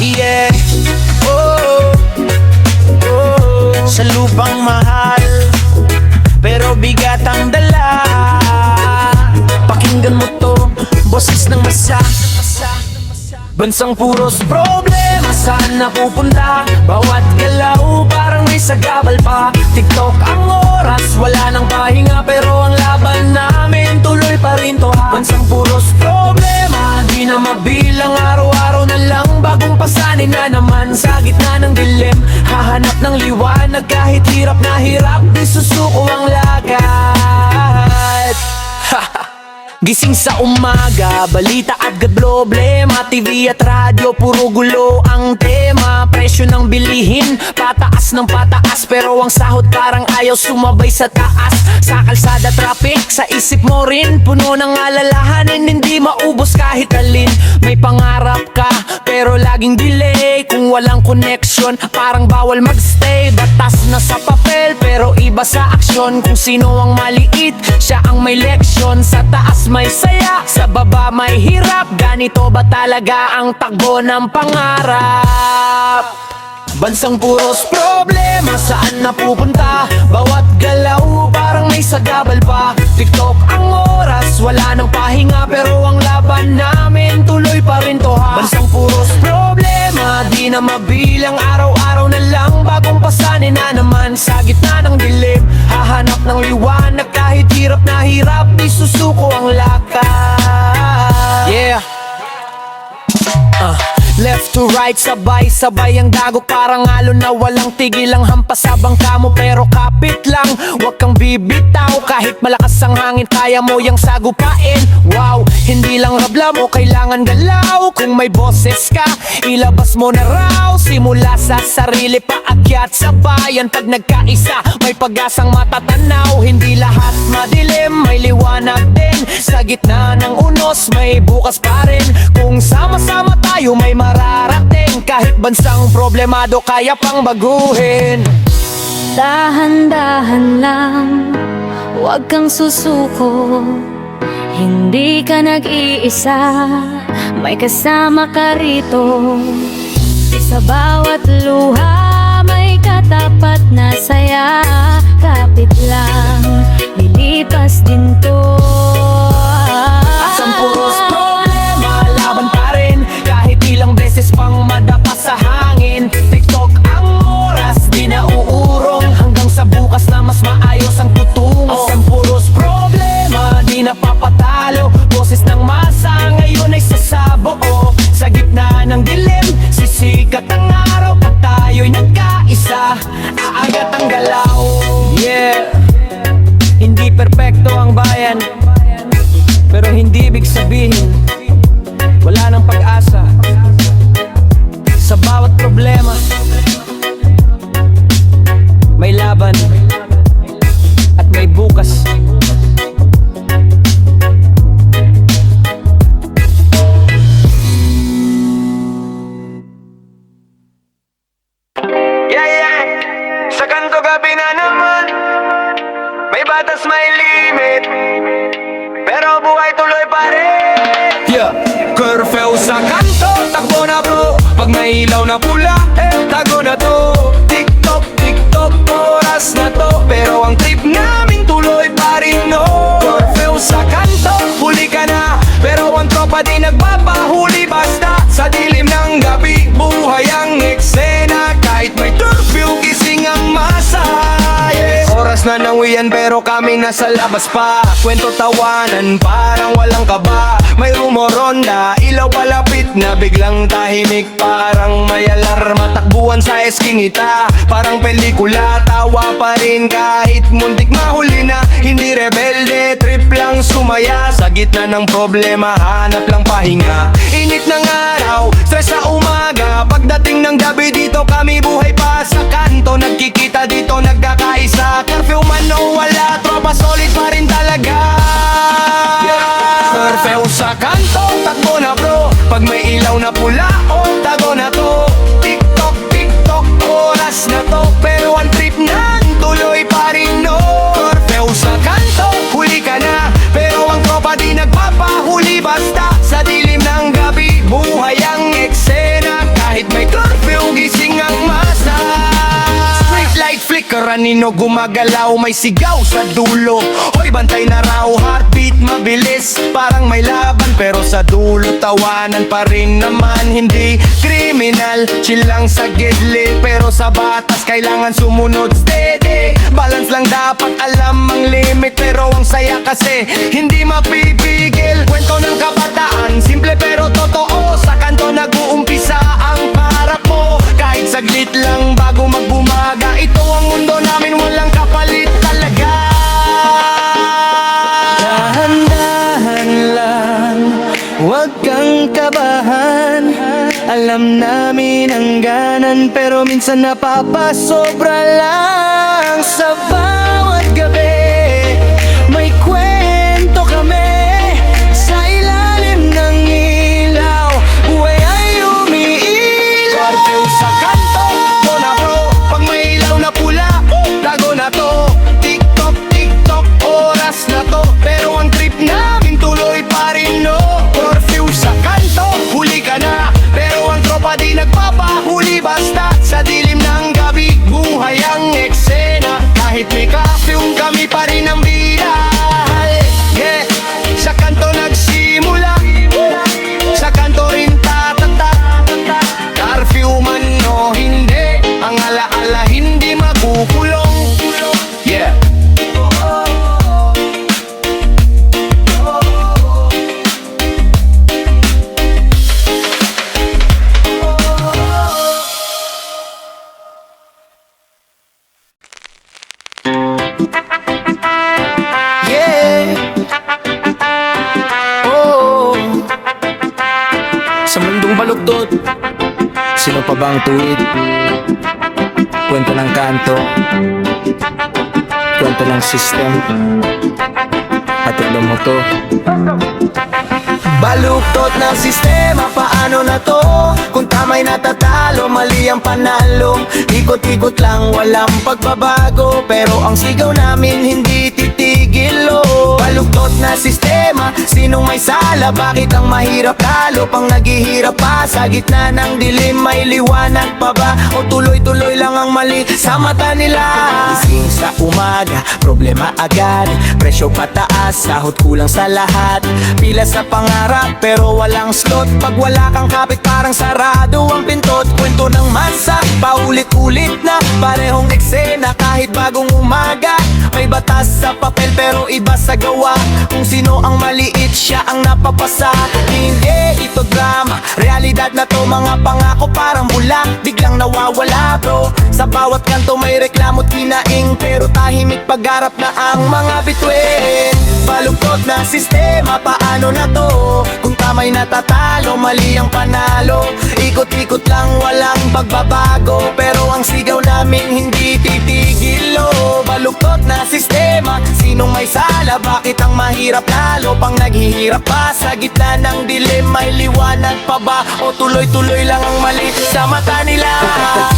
Yeah, oh, oh. Sa lupang mahal, pero bigat ang dala. Pakinggan mo to, boses ng masa. Bansang puros problema, saan napupunta? Bawat galaw parang may sagabal pa. TikTok ang oras, wala nang pahinga, pero ang laban namin tuloy pa rin to ha. Bansang puros problema, di na mabilang, araw-araw na lang bagong pasanin na naman. Sa gitna ng dilim, hahanap ng liwanag, kahit hirap na hirap, di susuko ang lakad. Gising sa umaga, balita at problema, TV at radyo, puro gulo ang tema. Presyo ng bilihin, pataas ng pataas, pero ang sahod parang ayaw sumabay sa taas. Sa kalsada traffic, sa isip mo rin, puno ng alalahanin, hindi maubos kahit alin. May pangarap ka, pero laging delay. Kung walang connection, parang bawal magstay. Batas na sa papel, pero iba sa aksyon. Kung sino ang maliit, siya ang may leksyon. Sa taas may saya, sa baba may hirap. Ganito ba talaga ang takbo ng pangarap? Bansang puros problema, saan napupunta? Bawat galaw parang may sagabal pa. TikTok ang oras, wala nang pahinga, pero ang laban namin tuloy pa rin to ha. Bansang puros problema, di na mabilang, araw-araw na lang bagong pasanin na naman. Sa gitna ng dilim, hahanap ng liwanag, kahit hirap na hirap, di susuko ang lakad. Yeah. Left to right, sabay-sabay ang dagok, parang alon na walang tigil ang hampas sa bangka mo. Pero kapit lang, wag kang bibitaw, kahit malakas ang hangin, kaya mo yang sagupain. Wow, hindi lang rabla mo, kailangan galaw. Kung may boses ka, ilabas mo na raw. Simula sa sarili, paakyat sa bayan. Pag nagkaisa, may pag-asang matatanaw. Hindi lahat madilim, may liwanag din. Sa gitna ng unos, may bukas pa rin. Kung sama-sama tayo, may mararating. Kahit bansang problemado, kaya pang baguhin. Dahan-dahan lang, huwag kang susuko. Hindi ka nag-iisa, may kasama ka rito. Sa bawat luha, may katapat na saya. Kapit lang, lilipas din to. Bansang puros problema, laban pa rin, kahit ilang beses pang madapa sa hangin. TikTok ang oras, di na uurong, hanggang sa bukas na mas maayos ang tutungo. Bansang puros problema, di na papatalo, boses ng masa ngayon ay sasaboo. Sa gitna ng dilim, sisikat ang araw, pag tayo'y nagkaisa, aagat ang galaw. Yeah, hindi perpekto ang bayan, pero hindi ibig sabihin wala nang pag-asa. Sa bawat problema, may laban at may bukas. Yeah, yeah, sa kanto gabi na naman, may batas, may limit, pero buhay tuloy pa rin. Yeah, curfew sa kanto, takbo na bro. Pag may ilaw na pula, tago na to. TikTok, TikTok, oras na to, pero ang trip namin tuloy pa rin no. Curfew sa kanto, huli ka na, pero ang tropa di nagpapahuli. Basta sa dilim ng gabi, buhay ang eksena. Kahit may curfew, gising ang masa. Yeah. Oras na ng uwian, pero kami nasa labas pa. Kwento tawanan, parang walang kaba. May rumoronda, ilaw palapit na, biglang tahimik, parang may alarma. Takbuhan sa eskingita, parang pelikula. Tawa pa rin kahit muntik mahuli na. Hindi rebelde, trip lang sumaya. Sa gitna ng problema, hanap lang pahinga. Init ng araw, stress sa umaga. Pagdating ng gabi, dito kami buhay pa sa kanto. Nagkikita dito, nagkakaisa. Curfew man o wala, tropa solid pa rin talaga. Curfew sa kanto, takbo na bro. Pag may ilaw na pula, tago na to. TikTok, TikTok, oras na to, pero ang trip nan tuloy pa rin no. Curfew sa kanto, huli ka na, pero ang tropa di nagpapahuli. Basta sa dilim ng gabi, buhay ang eksena. nino gumagalaw, may sigaw sa dulo. Hoy, bantay na raw, heartbeat mabilis, parang may laban, pero sa dulo tawanan pa rin naman. Hindi kriminal, chill lang sa gidli, pero sa batas kailangan sumunod steady. Balance lang dapat, alam ang limit, pero ang saya kasi hindi mapipigil. Kwento ng kabataan, simple pero totoo, sa kanto nag-uumpisa ang para po. Kahit saglit lang bago magbumaga, ito ang mundo namin, walang kapalit talaga. Dahan-dahan lang, huwag kang kabahan. Alam namin ang ganan, pero minsan napapasobra lang. Sa bawat gabi, may kwento kami. Sa ilalim ng ilaw, buhay ay umiilaw. Curfew sa kanto, do na bro. Pag may ilaw na pula, tago na to. TikTok, TikTok, oras na to. Pero ang trip namin tuloy pa rin, no. Curfew sa kanto, huli ka na. Pero ang tropa di nagpapahuli, basta sa dilim ng gabi, buhay ang eksena. Kahit may curfew, kami pa rin ang biyahe. Yeah, sa kanto nagsimula, sa kanto rin tatata. Curfew man o hindi, ang alaala hindi magukulong. Yeah. Sa mundong baluktot, sino pa bang tuwid? Kwento ng kanto, kwento ng system, hatid mo to. Baluktot ng sistema, paano na to? Kung tama'y natatalo, mali ang panalo. Ikot-ikot lang, walang pagbabago, pero ang sigaw namin hindi titigil, oh. Baluktot na sistema, sinong may sala? Bakit ang mahirap lalo pang naghihirap pa? Sa gitna ng dilim, may liwanag pa ba? O tuloy-tuloy lang ang mali sa mata nila? Gising sa umaga, problema agad, presyo pataas, sahod kulang sa lahat. Pila sa pangarap, pero walang slot. Pag wala kang kapit, parang sarado ang pintot. Kwento ng masa, paulit-ulit na parehong eksena. Kahit bagong umaga, may batas sa papel, pero iba sa gawa. Kung sino ang maliit, siya ang napapasa. Hindi ito drama, realidad na to. Mga pangako parang bula, biglang nawawala bro. Sa bawat kanto may reklamo't hinaing, pero tahimik pagharap na ang mga bituin. Baluktot na sistema, paano na to? Kung tama'y natatalo, mali ang panalo. Ikot-ikot lang, walang pagbabago, pero ang sigaw namin hindi titigil, oh. Baluktot na sistema, sinong may sala? Bakit ang mahirap lalo pang naghihirap pa? Sa gitna ng dilim, may liwanag pa ba? O tuloy-tuloy lang ang mali sa mata nila?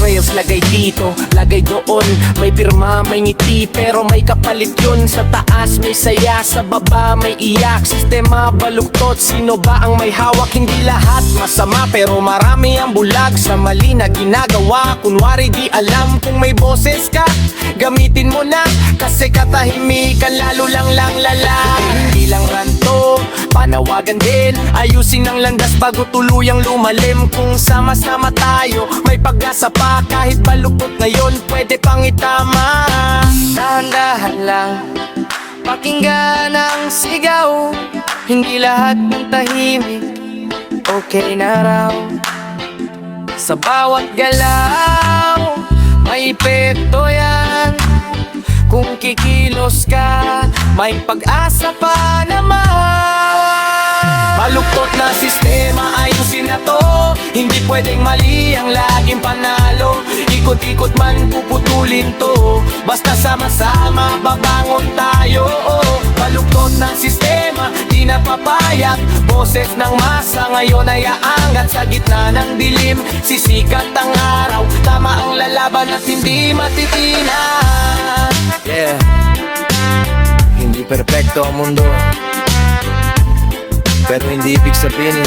Trails, lagay dito, lagay doon. May pirma, may ngiti, pero may kapalit yun. Sa taas may saya, sa baba may iyak. Sistema baluktot, sino ba ang may hawak? Hindi lahat masama, pero marami ang bulag sa mali na ginagawa. Kunwari di alam kung may boses ka, gamitin mo na, kasi katahimikan lalo lang lala. Hindi lang ranto, panawagan din, ayusin ang landas bago tuluyang lumalim. Kung sama-sama tayo, may pag-asa pa. Kahit baluktot ngayon, pwede pang itama. Dahan-dahan lang, pakinggan ang sigaw. Hindi lahat ng tahimik, okay na raw. Sa bawat galaw, may epekto yan. Kung kikilos ka, may pag-asa pa naman. Baluktot na sistema, ayusin na to. Hindi pwedeng mali ang laging panalo. Ikot-ikot man puputulin to, basta sama-sama babangon tayo, oh. Baluktot ng sistema, di napapayag. Boses ng masa ngayon ay aangat. Sa gitna ng dilim, sisikat ang araw. Tama ang lalaban at hindi matitinan. Yeah, hindi perpekto ang mundo, pero hindi ibig sabihin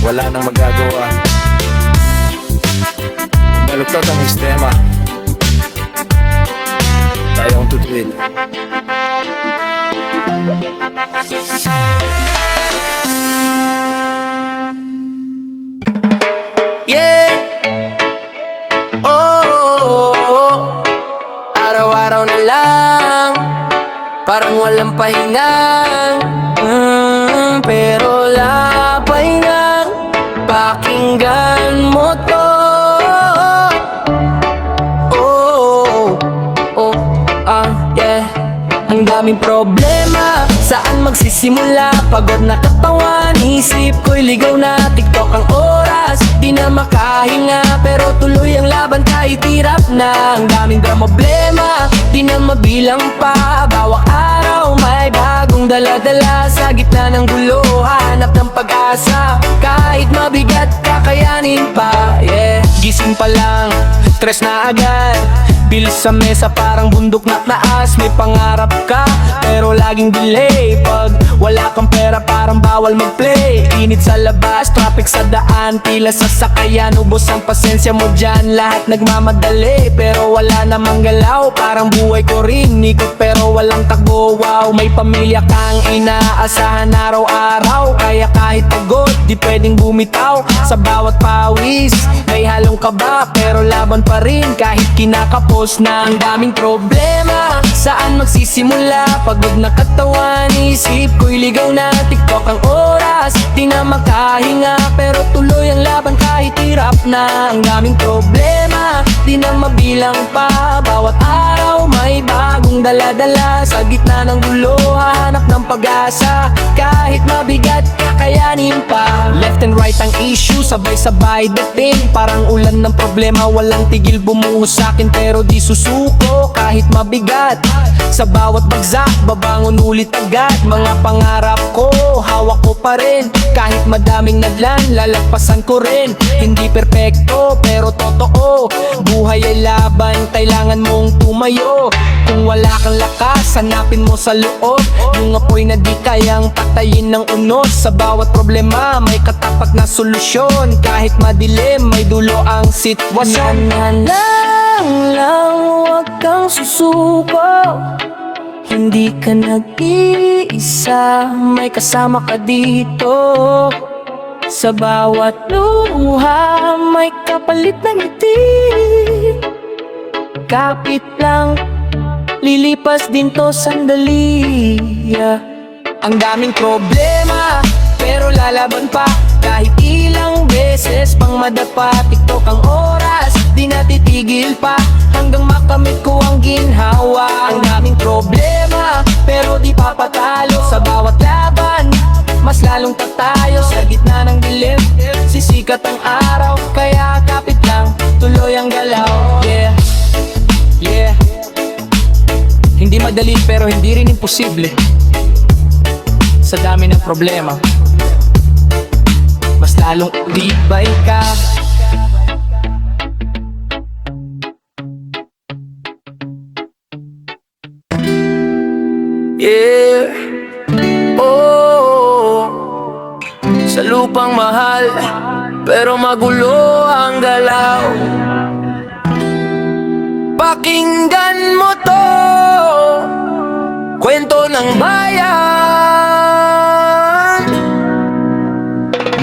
wala nang magagawa. Baluktot ang sistema, Ayokong tutuwid. Yeah. Oh, araw-araw na lang, parang walang pahinga. Pero lapay nga, pakinggan mo to. Yeah. Ang daming problema, saan magsisimula? Pagod na katawan, isip ko'y ligaw na. TikTok ang oras, di na makahinga. Pero tuloy ang laban kahit hirap na. Ang daming problema, di na mabilang pa. Bawat araw may bagong dala-dala. Sa gitna ng gulo, hanap ng pag-asa. Kahit mabigat, kakayanin pa. Yeah. Gising pa lang, stress na agad. Bilis sa mesa parang bundok na taas. May pangarap ka pero laging delay. Pag wala kang pera parang bawal mag-play. Init sa labas, traffic sa daan, pila sa sakayan. Ubos ang pasensya mo dyan, lahat nagmamadali. Pero wala namang galaw, parang buhay ko rin ikot pero walang takbo. Wow, may pamilya kang inaasahan araw-araw. Kaya kahit pagod, di pwedeng bumitaw. Sa bawat pawis, may halong kaba. Pero laban pa rin kahit kinakapos na. Ang daming problema, saan magsisimula? Pagod na katawan, isip ko'y ligaw na. TikTok ang oras, di na makahinga. Pero tuloy ang laban kahit hirap na. Ang daming problema, di na mabilang pa. Bawat araw may bagong dala-dala. Sa gitna ng gulo, hanap ng pag-asa. Kahit mabigat, kakayanin pa. Left and right ang issue, sabay-sabay dating. Parang ulan ng problema, walang tigil bumuhos sa'kin. Pero di susuko kahit mabigat. Sa bawat bagsak, babangon ulit agad. Mga pangarap ko, hawak ko pa rin. Kahit madaming naglan, lalagpasan ko rin. Hindi perpekto, pero totoo. Buhay ay laban, kailangan mong tumayo. Kung wala kang lakas, hanapin mo sa loob. Yung apoy na di kayang patayin ng unos. Sa bawat problema, may katapat na solusyon. Kahit madilim, may dulo ang sitwasyon. Lang, huwag kang susuko. Hindi ka nag-iisa, may kasama ka dito. Sa bawat luha, may kapalit na ngiti. Kapit lang, lilipas din to sandali. Ang daming problema, pero lalaban pa. Kahit ilang beses pang madapa. TikTok ang oras, di natitigil pa. Hanggang makamit ko ang ginhawa. Ang daming problema, pero di papatalo. Sa bawat laban, mas lalong tatayo. Sa gitna ng dilim, sisikat ang araw. Kaya kapit lang, tuloy ang galaw. Yeah, yeah. Hindi madali pero hindi rin imposible. Sa dami ng problema, mas lalong tibay ka. Yeah. Oh, sa lupang mahal, pero magulo ang galaw. Pakinggan mo to, kwento ng bayan.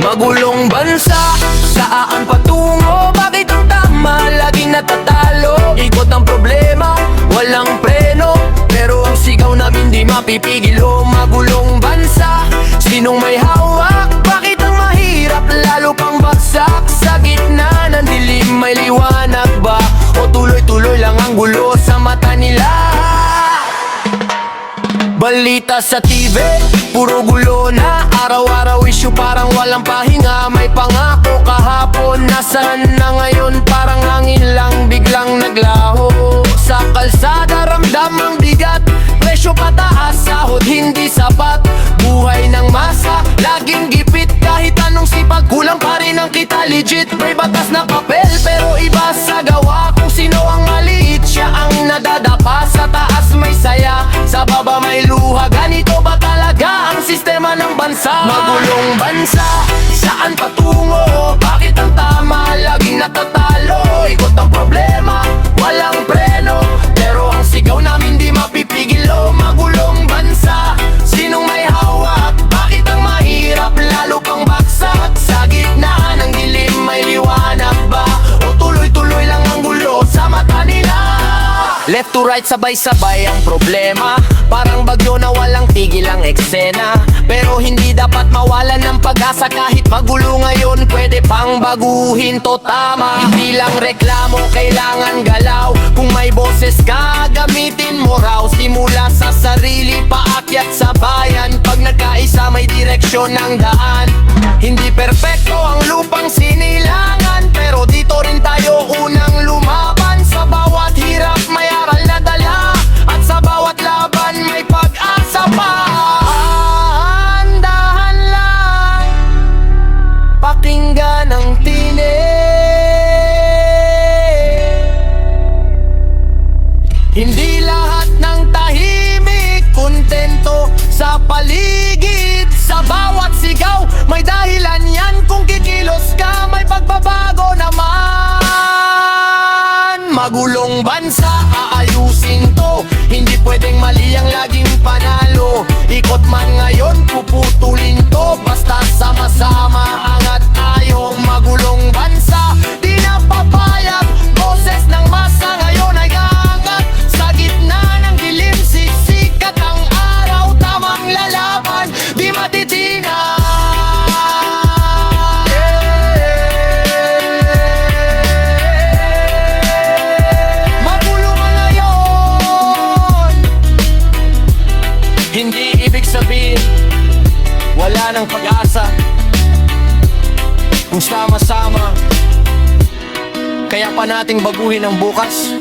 Magulong bansa, saan patungo? Bakit ang tama laging natatalo? Ikot ang problema, walang preno. Pero ang sigaw namin di mapipigil. O magulong bansa, sinong may hawak? Bakit ang mahirap lalo pang baksak? Sa gitna ng dilim may liwanag ba? O tuloy-tuloy lang ang gulo sa mata nila? Balita sa TV, puro gulo na. Araw-araw issue parang walang pahinga. May pangako kahapon, nasaan na ngayon? Parang hangin lang biglang naglaho. Sa kalsada ramdam ang bigat. Presyo pataas, sahod hindi sapat. Buhay ng masa, laging gipit. Kahit anong sipag, kulang pa rin ang kita legit. May batas na papel, pero iba sa gawa. Kung sino ang maliit, siya ang nadadapa. Sa taas may saya, sa baba may luha. Ganito ba talaga ang sistema ng bansa? Magulong bansa, saan patungo? Bakit ang tama laging natatalo? Ikot ang problema, walang preno. Pero ang sigaw namin Left to right sabay-sabay ang problema, parang bagyo na walang tigil ang eksena. Pero hindi dapat mawalan ng pag-asa, kahit magulo ngayon pwede pang baguhin to, tama. Hindi lang reklamo, kailangan galaw. Kung may boses ka, gamitin mo raw. Simula sa sarili, paakyat sa bayan. Pag nagkaisa may direksyon ng daan. Hindi perpekto ang lupang sinilangan, pero dito rin tayo unang lumaban. Sa bawat hirap may aral na dala, at sa bawat laban may pag-asa pa. Dahan lang, pakinggan ang tinig. Hindi lahat ng tahimik kontento sa paligid. Sa bawat sigaw may dahilan yan. Kung kikilos ka may pagbabago naman. Magulong bansa, aayusin to. Hindi pwedeng mali ang laging panalo. Ikot man ngayon, puputulin to. Basta sama-sama, angat tayo. Magulong bansa, di na papayag. Boses ng masa ngayon ay aangat. Sa gitna ng dilim, sisikat ang araw. Tamang lalaban, di matitinag. Hindi ibig sabihin wala ng pag-asa. Kung sama-sama, kaya pa nating baguhin ang bukas.